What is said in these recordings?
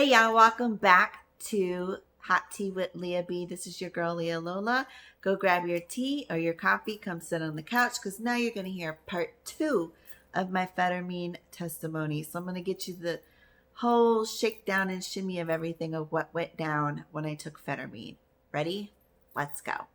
Hey y'all, welcome back to Hot Tea with Leah B. This is your girl Leah Lola. Go grab your tea or your coffee, come sit on the couch because now you're going to hear part 2 of my Phentermine testimony. So I'm going to get you the whole shakedown and shimmy of everything of what went down when I took Phentermine. Ready? Let's go.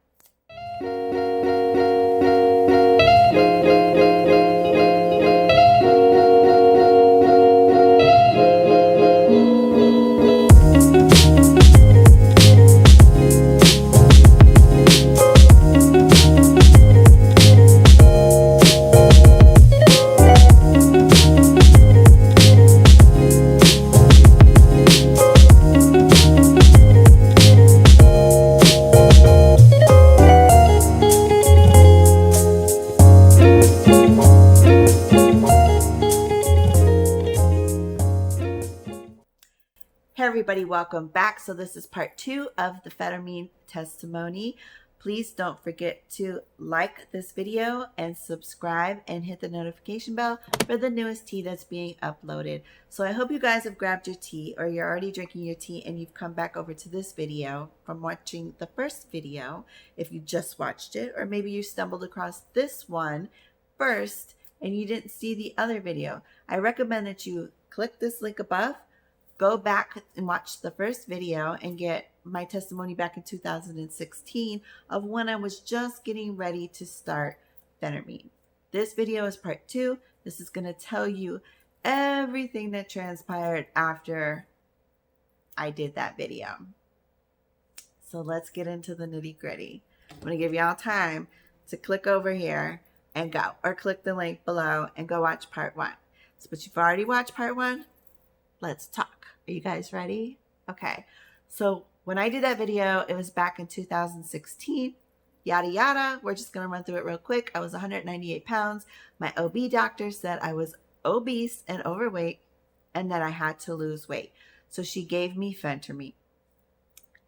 Hey everybody, welcome back. So this is part 2 of the Phentermine testimony. Please don't forget to like this video and subscribe and hit the notification bell for the newest tea that's being uploaded. So I hope you guys have grabbed your tea or you're already drinking your tea and you've come back over to this video from watching the first video if you just watched it, or maybe you stumbled across this one first and you didn't see the other video. I recommend that you click this link above, go back and watch the first video and get my testimony back in 2016 of when I was just getting ready to start Phentermine. This video is part 2. This is going to tell you everything that transpired after I did that video. So let's get into the nitty gritty. I'm going to give y'all time to click over here and go, or click the link below and go watch part 1. So, but you've already watched part 1. Let's talk. Are you guys ready? Okay. So when I did that video, it was back in 2016. Yada, yada. We're just going to run through it real quick. I was 198 pounds. My OB doctor said I was obese and overweight and that I had to lose weight. So she gave me Phentermine.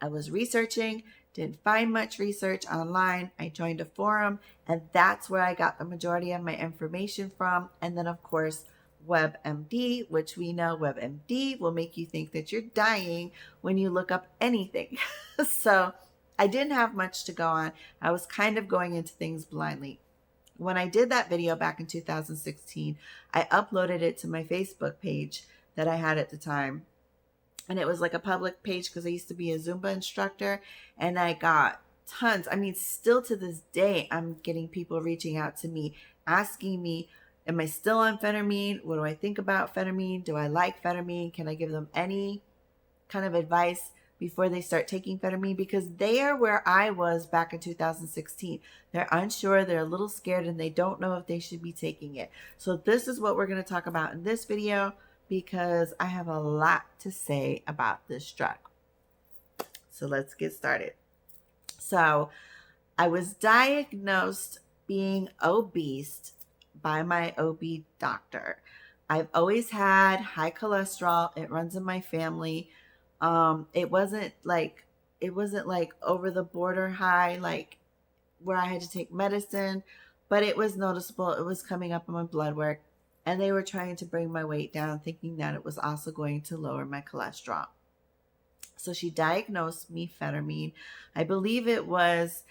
I was researching, didn't find much research online. I joined a forum and that's where I got the majority of my information from. And then of course, WebMD, which we know WebMD will make you think that you're dying when you look up anything. So I didn't have much to go on. I was kind of going into things blindly. When I did that video back in 2016, I uploaded it to my Facebook page that I had at the time. And it was like a public page because I used to be a Zumba instructor and I got tons. I mean, still to this day, I'm getting people reaching out to me, asking me, am I still on Phentermine? What do I think about Phentermine? Do I like Phentermine? Can I give them any kind of advice before they start taking Phentermine? Because they are where I was back in 2016. They're unsure, they're a little scared, and they don't know if they should be taking it. So this is what we're going to talk about in this video because I have a lot to say about this drug. So let's get started. So I was diagnosed being obese by my OB doctor. I've always had high cholesterol. It runs in my family. It wasn't like over the border high, like where I had to take medicine, but it was noticeable. It was coming up on my blood work and they were trying to bring my weight down, thinking that it was also going to lower my cholesterol. So she diagnosed me Phentermine. I believe it was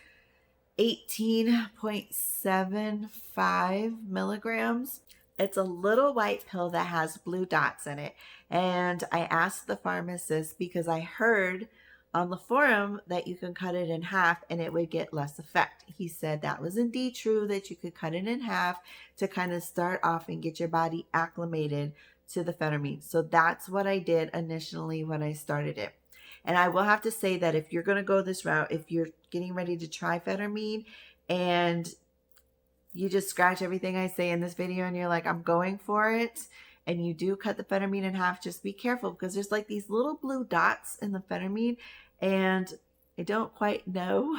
18.75 milligrams. It's a little white pill that has blue dots in it. And I asked the pharmacist because I heard on the forum that you can cut it in half and it would get less effect. He said that was indeed true, that you could cut it in half to kind of start off and get your body acclimated to the Phentermine. So that's what I did initially when I started it. And I will have to say that if you're going to go this route, if you're getting ready to try Phentermine and you just scratch everything I say in this video and you're like, I'm going for it, and you do cut the Phentermine in half, just be careful because there's like these little blue dots in the Phentermine and I don't quite know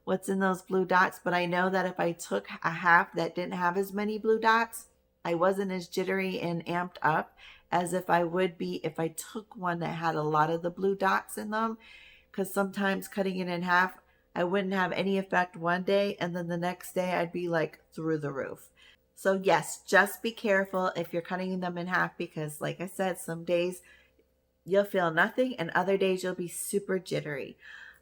what's in those blue dots, but I know that if I took a half that didn't have as many blue dots, I wasn't as jittery and amped up as if I would be if I took one that had a lot of the blue dots in them, because sometimes cutting it in half, I wouldn't have any effect one day and then the next day I'd be like through the roof. So yes, just be careful if you're cutting them in half because like I said, some days you'll feel nothing, and other days you'll be super jittery.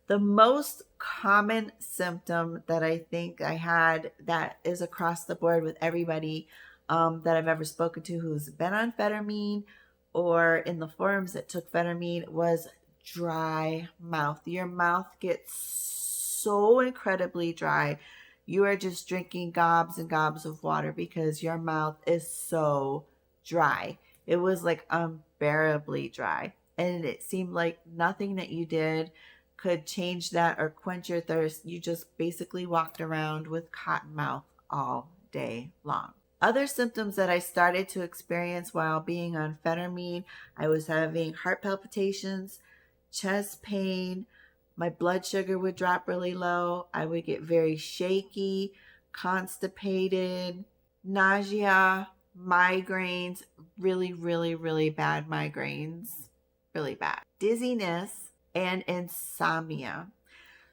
The most common symptom that I think I had, that is across the board with everybody that I've ever spoken to who's been on Phentermine or in the forums that took Phentermine, was dry mouth. Your mouth gets so incredibly dry. You are just drinking gobs and gobs of water because your mouth is so dry. It was like unbearably dry. And it seemed like nothing that you did could change that or quench your thirst. You just basically walked around with cotton mouth all day long. Other symptoms that I started to experience while being on Phentermine, I was having heart palpitations, chest pain, my blood sugar would drop really low, I would get very shaky, constipated, nausea, migraines, really, really, really bad migraines, really bad, dizziness, and insomnia.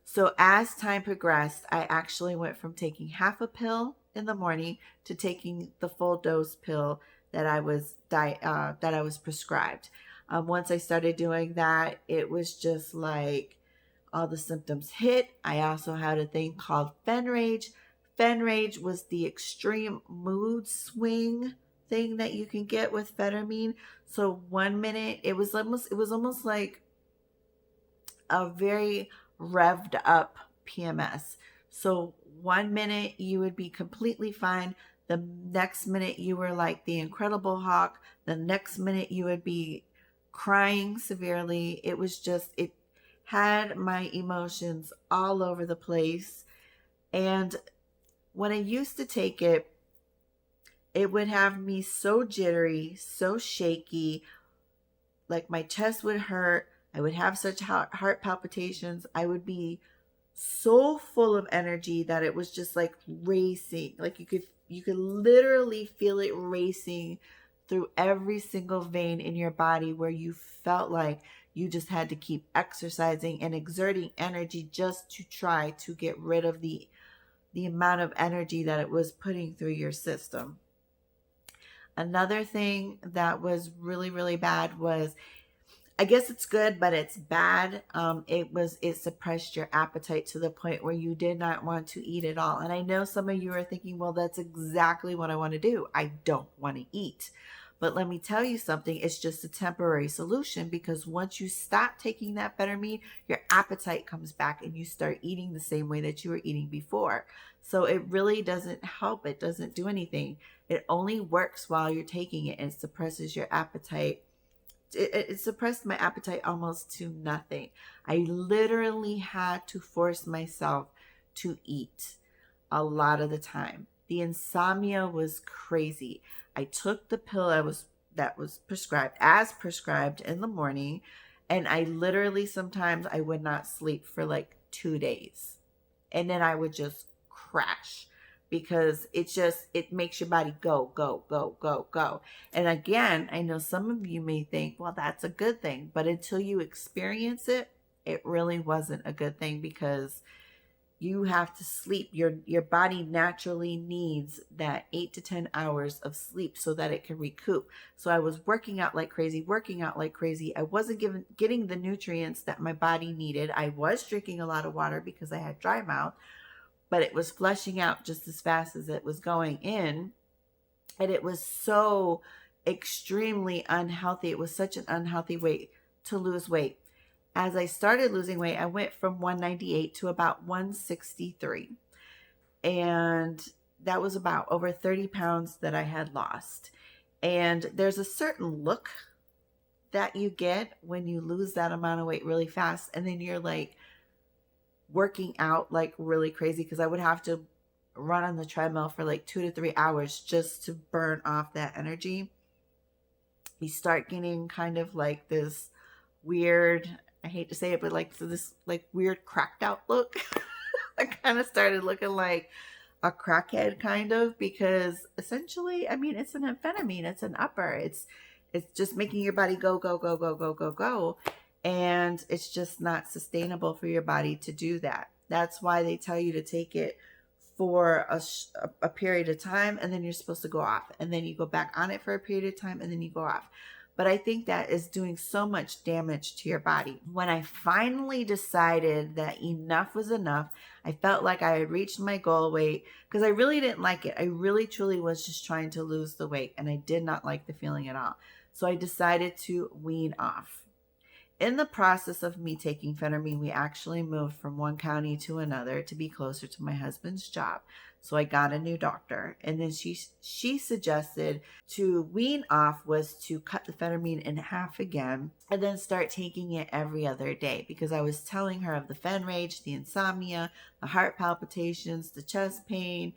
So as time progressed, I actually went from taking half a pill in the morning to taking the full dose pill that I was prescribed. Once I started doing that, it was just like all the symptoms hit. I also had a thing called Phenrage. Phenrage was the extreme mood swing thing that you can get with Phentermine. So 1 minute it was almost like a very revved up PMS. So 1 minute you would be completely fine. The next minute you were like the Incredible Hulk. The next minute you would be crying severely. It was just, it had my emotions all over the place. And when I used to take it, it would have me so jittery, so shaky, like my chest would hurt. I would have such heart palpitations. I would be so full of energy that it was just like racing. Like you could literally feel it racing through every single vein in your body, where you felt like you just had to keep exercising and exerting energy just to try to get rid of the amount of energy that it was putting through your system. Another thing that was really, really bad was, I guess it's good, but it's bad. It suppressed your appetite to the point where you did not want to eat at all. And I know some of you are thinking, well, that's exactly what I want to do. I don't want to eat. But let me tell you something, it's just a temporary solution, because once you stop taking that Phentermine, your appetite comes back and you start eating the same way that you were eating before. So it really doesn't help. It doesn't do anything. It only works while you're taking it, and it suppresses your appetite. It suppressed my appetite almost to nothing. I literally had to force myself to eat a lot of the time. The insomnia was crazy. I took the pill that was prescribed in the morning, and I literally, sometimes I would not sleep for like 2 days. And then I would just crash, because it makes your body go, go, go, go, go. And again, I know some of you may think, well, that's a good thing. But until you experience it, it really wasn't a good thing, because you have to sleep. Your body naturally needs that 8 to 10 hours of sleep so that it can recoup. So I was working out like crazy. I wasn't getting the nutrients that my body needed. I was drinking a lot of water because I had dry mouth, but it was flushing out just as fast as it was going in. And it was so extremely unhealthy. It was such an unhealthy way to lose weight. As I started losing weight, I went from 198 to about 163. And that was about over 30 pounds that I had lost. And there's a certain look that you get when you lose that amount of weight really fast. And then you're like working out like really crazy, because I would have to run on the treadmill for like 2 to 3 hours just to burn off that energy. You start getting kind of like this weird, I hate to say it, but like, so this like weird cracked out look. I kind of started looking like a crackhead, kind of, because essentially, I mean, it's an amphetamine, it's an upper, it's just making your body go, go, go, go, go, go, go. And it's just not sustainable for your body to do that. That's why they tell you to take it for a period of time, and then you're supposed to go off, and then you go back on it for a period of time, and then you go off. But I think that is doing so much damage to your body. When I finally decided that enough was enough, I felt like I had reached my goal weight because I really didn't like it. I really truly was just trying to lose the weight and I did not like the feeling at all. So I decided to wean off. In the process of me taking Phentermine, we actually moved from one county to another to be closer to my husband's job. So I got a new doctor, and then she suggested to wean off was to cut the Phentermine in half again and then start taking it every other day, because I was telling her of the phen rage, the insomnia, the heart palpitations, the chest pain,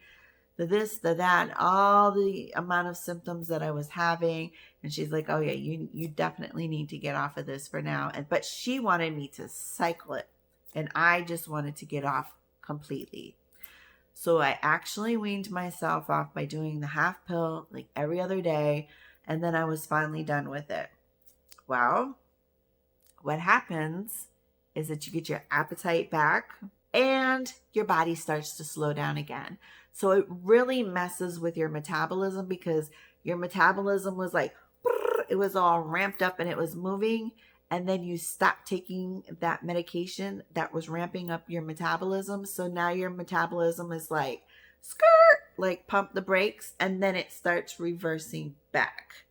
the this, the that, all the amount of symptoms that I was having. And she's like, oh yeah, you definitely need to get off of this for now. But she wanted me to cycle it, and I just wanted to get off completely. So I actually weaned myself off by doing the half pill like every other day, and then I was finally done with it. Well, what happens is that you get your appetite back and your body starts to slow down again. So it really messes with your metabolism, because your metabolism was like, it was all ramped up and it was moving. And then you stop taking that medication that was ramping up your metabolism. So now your metabolism is like, skirt, like pump the brakes, and then it starts reversing back.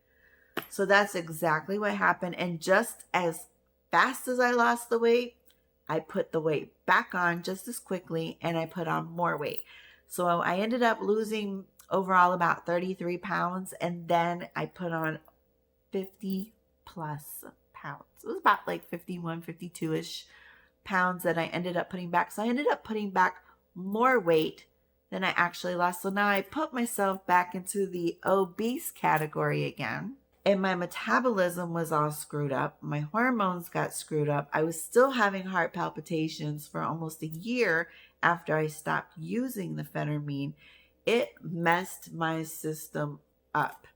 So that's exactly what happened. And just as fast as I lost the weight, I put the weight back on just as quickly, and I put on more weight. So I ended up losing overall about 33 pounds, and then I put on 50 plus pounds. It was about like 51, 52-ish pounds that I ended up putting back. So I ended up putting back more weight than I actually lost. So now I put myself back into the obese category again. And my metabolism was all screwed up. My hormones got screwed up. I was still having heart palpitations for almost a year after I stopped using the Phentermine. It messed my system up.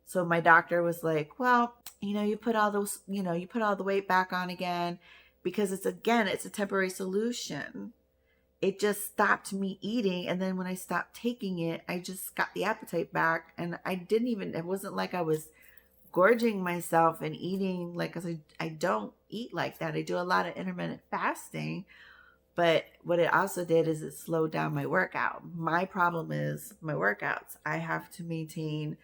So my doctor was like, well, you put all the weight back on again, because it's a temporary solution. It just stopped me eating. And then when I stopped taking it, I just got the appetite back. And it wasn't like I was gorging myself and eating, like, I don't eat like that. I do a lot of intermittent fasting, but what it also did is it slowed down my workout. My problem is my workouts. I have to maintain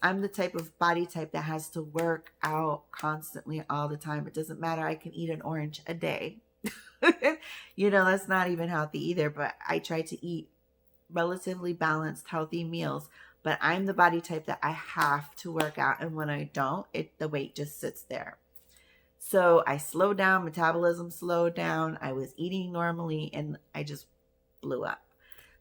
I'm the type of body type that has to work out constantly all the time. It doesn't matter. I can eat an orange a day. That's not even healthy either, but I try to eat relatively balanced, healthy meals. But I'm the body type that I have to work out. And when I don't, the weight just sits there. So I slowed down, metabolism slowed down. I was eating normally and I just blew up.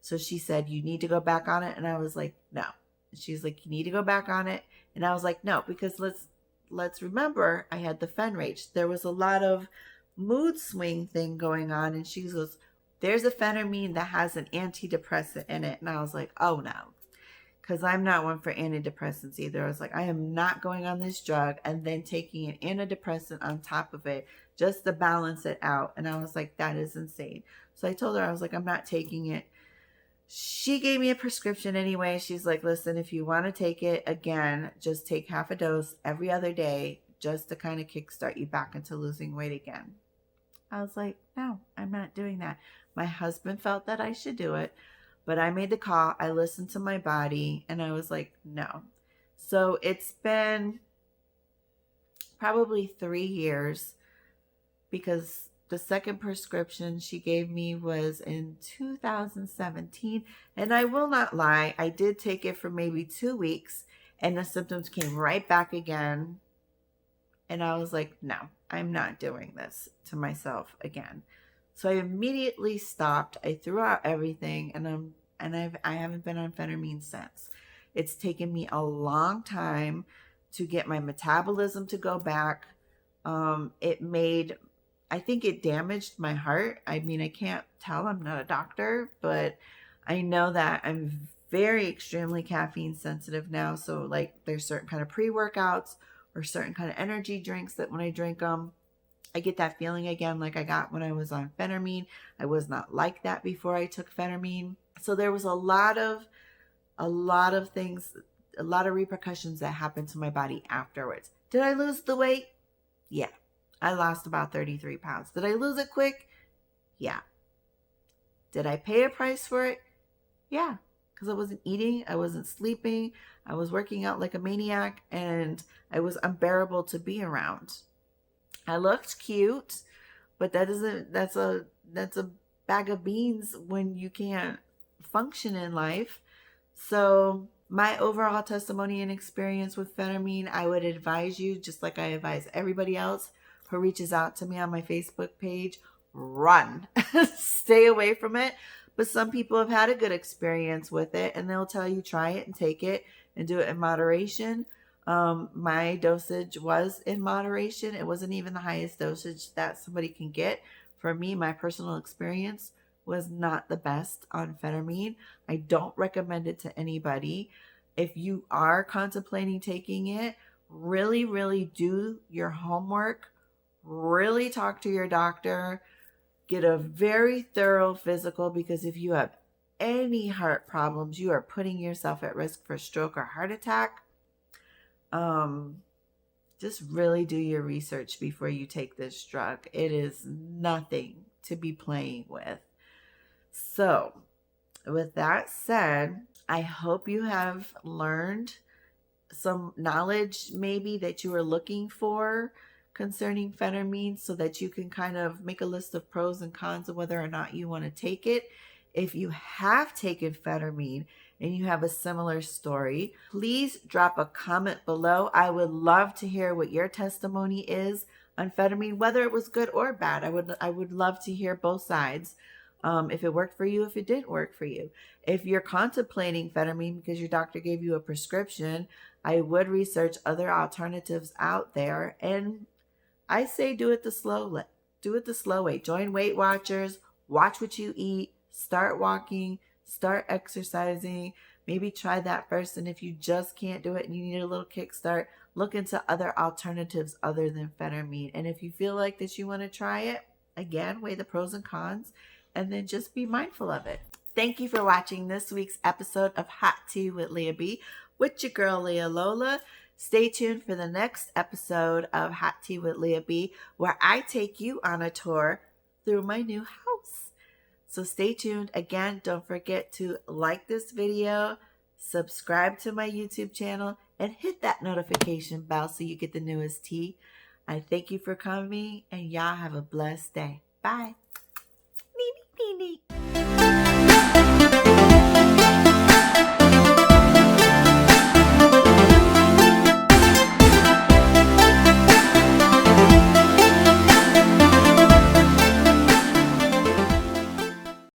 So she said, you need to go back on it. And I was like, no. She's like, you need to go back on it. And I was like, no, because let's remember, I had the phen rage. There was a lot of mood swing thing going on. And she goes, there's a Phentermine that has an antidepressant in it. And I was like, oh no. Because I'm not one for antidepressants either. I was like, I am not going on this drug and then taking an antidepressant on top of it just to balance it out. And I was like, that is insane. So I told her, I was like, I'm not taking it. She gave me a prescription anyway. She's like, listen, if you want to take it again, just take half a dose every other day just to kind of kickstart you back into losing weight again. I was like, no, I'm not doing that. My husband felt that I should do it. But I made the call, I listened to my body, and I was like, no. So it's been probably 3 years, because the second prescription she gave me was in 2017. And I will not lie, I did take it for maybe 2 weeks, and the symptoms came right back again. And I was like, no, I'm not doing this to myself again. So I immediately stopped. I threw out everything, and I haven't been on Phentermine since. It's taken me a long time to get my metabolism to go back. I think it damaged my heart. I mean, I can't tell. I'm not a doctor, but I know that I'm very extremely caffeine sensitive now. So like there's certain kind of pre-workouts or certain kind of energy drinks that when I drink them, I get that feeling again like I got when I was on Phentermine. I was not like that before I took Phentermine. So there was a lot of things, a lot of repercussions that happened to my body afterwards. Did I lose the weight? Yeah. I lost about 33 pounds. Did I lose it quick? Yeah. Did I pay a price for it? Yeah. Because I wasn't eating, I wasn't sleeping, I was working out like a maniac, and I was unbearable to be around. I looked cute, but that's a bag of beans when you can't function in life. So my overall testimony and experience with Phentermine, I would advise you, just like I advise everybody else who reaches out to me on my Facebook page, run. Stay away from it. But some people have had a good experience with it, and they'll tell you try it and take it and do it in moderation. My dosage was in moderation. It wasn't even the highest dosage that somebody can get. For me, my personal experience was not the best on Phentermine. I don't recommend it to anybody. If you are contemplating taking it, really, really do your homework. Really talk to your doctor. Get a very thorough physical, because if you have any heart problems, you are putting yourself at risk for stroke or heart attack. Just really do your research before you take this drug. It is nothing to be playing with. So, with that said, I hope you have learned some knowledge maybe that you were looking for concerning Phentermine, so that you can kind of make a list of pros and cons of whether or not you want to take it. If you have taken Phentermine and you have a similar story, please drop a comment below. I would love to hear what your testimony is on Phentermine, whether it was good or bad. I would love to hear both sides. If it worked for you, if it didn't work for you. If you're contemplating Phentermine because your doctor gave you a prescription, I would research other alternatives out there, and I say do it the slow way. Join Weight Watchers, watch what you eat, start walking, start exercising. Maybe try that first, and if you just can't do it and you need a little kickstart, look into other alternatives other than Phentermine. And if you feel like that you want to try it, again, weigh the pros and cons, and then just be mindful of it. Thank you for watching this week's episode of Hot Tea with Leah B with your girl Leah Lola. Stay tuned for the next episode of Hot Tea with Leah B, where I take you on a tour through my new house. So stay tuned. Again, don't forget to like this video, subscribe to my YouTube channel, and hit that notification bell so you get the newest tea. I thank you for coming, and y'all have a blessed day. Bye. Nee, nee, nee, nee.